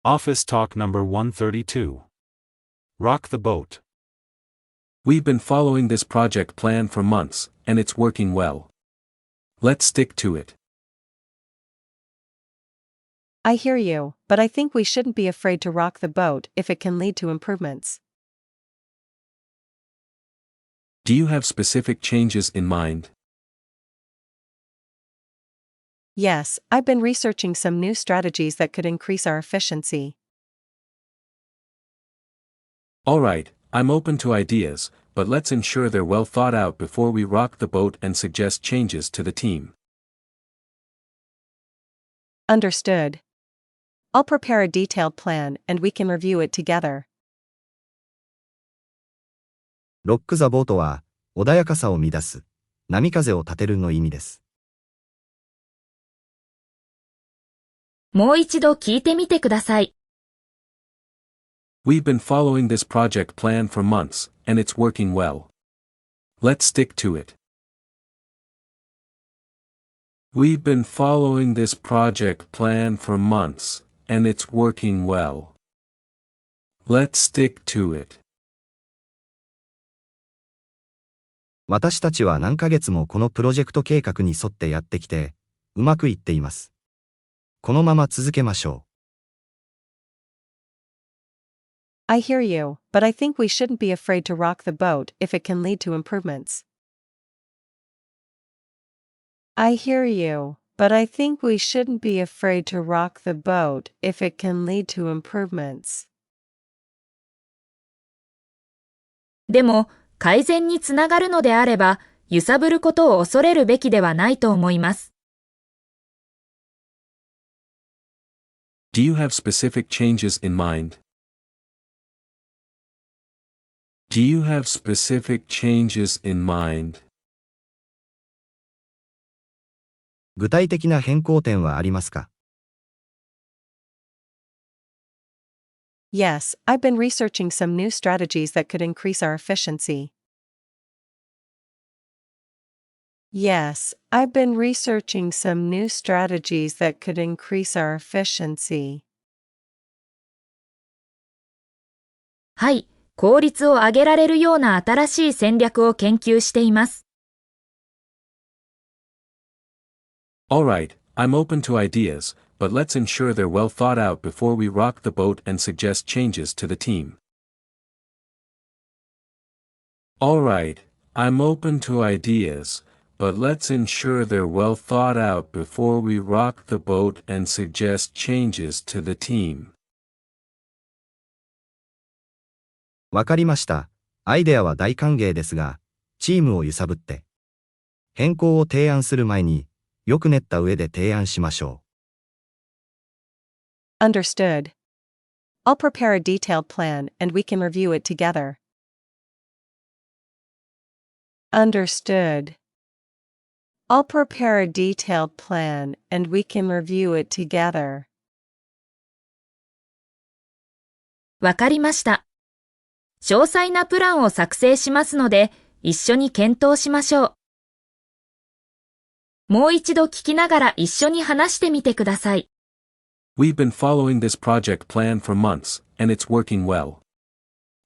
Office Talk number 132. Rock the boat. We've been following this project plan for months, and it's working well. Let's stick to it. I hear you, but I think we shouldn't be afraid to rock the boat if it can lead to improvements. Do you have specific changes in mind? Yes, I've been researching some new strategies that could increase our efficiency. Alright, I'm open to ideas, but let's ensure they're well thought out before we rock the boat and suggest changes to the team. Understood. I'll prepare a detailed plan and we can review it together. ロック・ザ・ボートは、穏やかさを乱す、波風を立てるの意味です。もう一度聞いてみてください。We've been following this project plan for months, and it's working well. Let's stick to it. We've been following this project plan for months, and it's working well. Let's stick to it. 私たちは何ヶ月もこのプロジェクト計画に沿ってやってきて、うまくいっています。このまま続けましょう。I hear you, but I think we shouldn't be afraid to rock the boat if it can lead to improvements. I hear you, but I think we shouldn't be afraid to rock the boat if it can lead to improvements. でも、改善につながるのであれば、揺さぶることを恐れるべきではないと思います。Do you have specific changes in mind? Do you have specific changes in mind? 具体的な変更点はありますか？ Yes, I've been researching some new strategies that could increase our efficiency. Yes, I've been researching some new strategies that could increase our efficiency. はい、効率を上げられるような新しい戦略を研究しています。Alright, I'm open to ideas, but let's ensure they're well thought out before we rock the boat and suggest changes to the team. Alright, I'm open to ideas, but let's ensure they're well thought out before we rock the boat and suggest changes to the team. わかりました。アイデアは大歓迎ですが、チームを揺さぶって、変更を提案する前に、よく練った上で提案しましょう。Understood. I'll prepare a detailed plan and we can review it together. Understood. I'll prepare a detailed plan and we can review it together. わかりました。詳細なプランを作成しますので、一緒に検討しましょう。もう一度聞きながら一緒に話してみてください。We've been following this project plan for months, and it's working well.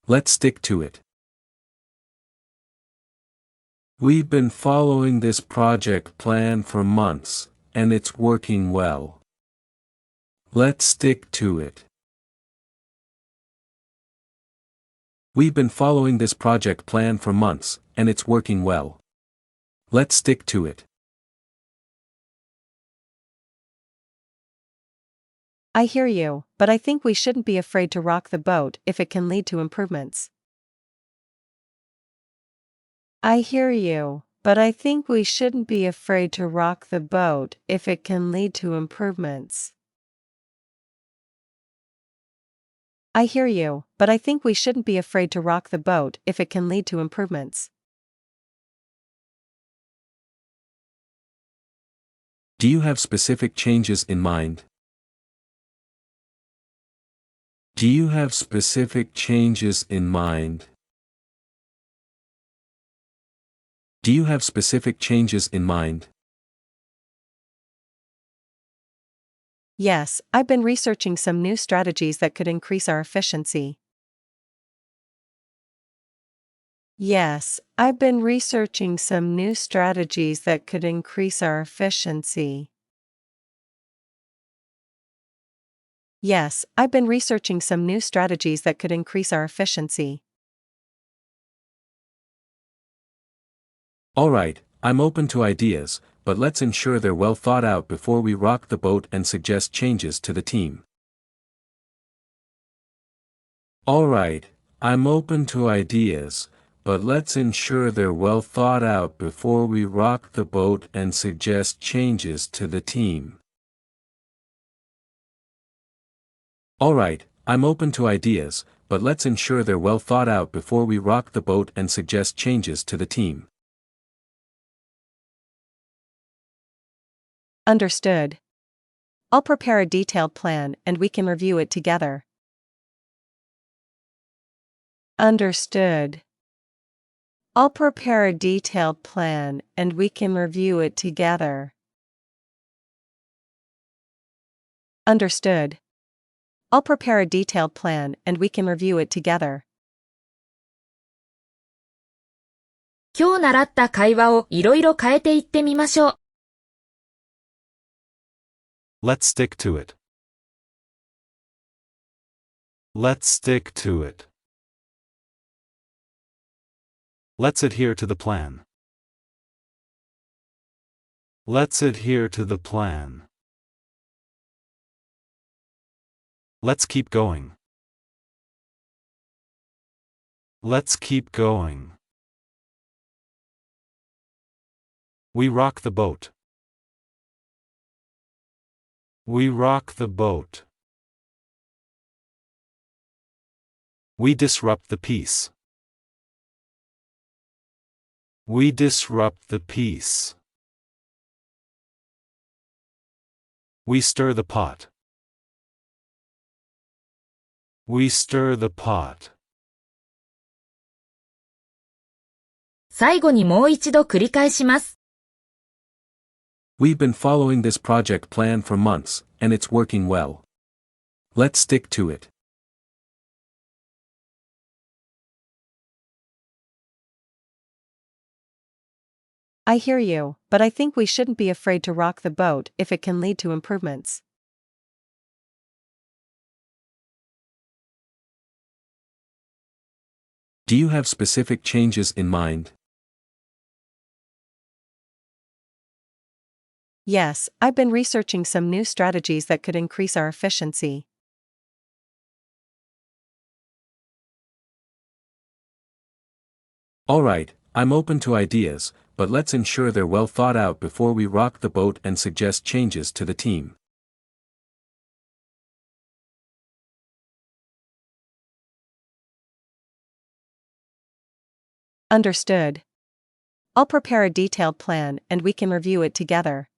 Let's stick to it. We've been following this project plan for months, and it's working well. Let's stick to it. We've been following this project plan for months, and it's working well. Let's stick to it. I hear you, but I think we shouldn't be afraid to rock the boat if it can lead to improvements. I hear you, but I think we shouldn't be afraid to rock the boat if it can lead to improvements. I hear you, but I think we shouldn't be afraid to rock the boat if it can lead to improvements. Do you have specific changes in mind? Do you have specific changes in mind? Do you have specific changes in mind? Yes, I've been researching some new strategies that could increase our efficiency. Yes, I've been researching some new strategies that could increase our efficiency. Yes, I've been researching some new strategies that could increase our efficiency. All right, I'm open to ideas, but let's ensure they're well thought out before we rock the boat and suggest changes to the team. All right, I'm open to ideas, but let's ensure they're well thought out before we rock the boat and suggest changes to the team. All right, I'm open to ideas, but let's ensure they're well thought out before we rock the boat and suggest changes to the team. Understood. I'll prepare a detailed plan and we can review it together. Understood. I'll prepare a detailed plan and we can review it together. Understood. I'll prepare a detailed plan and we can review it together. 今日習った会話をいろいろ変えていってみましょう。Let's stick to it. Let's stick to it. Let's adhere to the plan. Let's adhere to the plan. Let's keep going. Let's keep going. We rock the boat. We rock the boat. We disrupt the peace. We disrupt the peace. We stir the pot. We stir the pot. 最後にもう一度繰り返します。We've been following this project plan for months, and it's working well. Let's stick to it. I hear you, but I think we shouldn't be afraid to rock the boat if it can lead to improvements. Do you have specific changes in mind? Yes, I've been researching some new strategies that could increase our efficiency. All right, I'm open to ideas, but let's ensure they're well thought out before we rock the boat and suggest changes to the team. Understood. I'll prepare a detailed plan and we can review it together.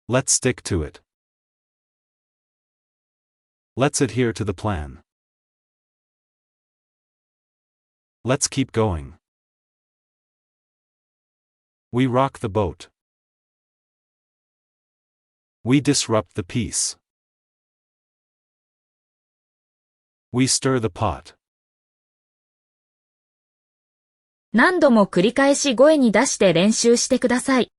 Let's stick to it. Let's adhere to the plan. Let's keep going. We rock the boat. We disrupt the peace. We stir the pot. 何度も繰り返し声に出して練習してください。